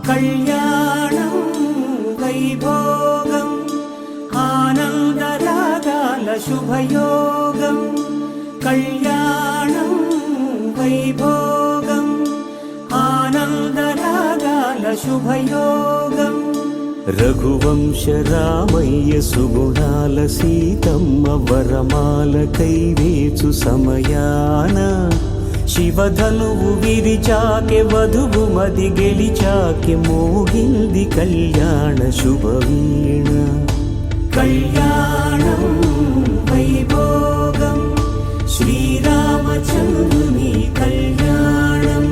కళ్యాణం వైభోగం ఆనందరాగాల శుభయోగం. కళ్యాణం వైభోగం ఆనందరాగాల శుభయోగం. రఘువంశ రామయ్య సుగుణాల సీతమ్మ వరమాల కైవేచు సమయాన శివధనువు విరిచాకె వధువు మది గెలిచాకె మోగింది కళ్యాణ శుభవీణ. కళ్యాణం వైభోగం శ్రీరామచంద్రుని కళ్యాణం.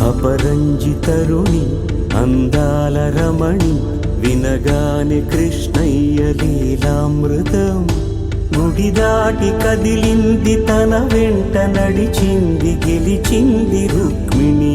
అపరంజితరుణి అందాల రమణి వినగానే కృష్ణయ్య లీలామృతం. గుడి దాటి కదిలింది తన వెంట నడిచింది గెలిచింది రుక్మిణి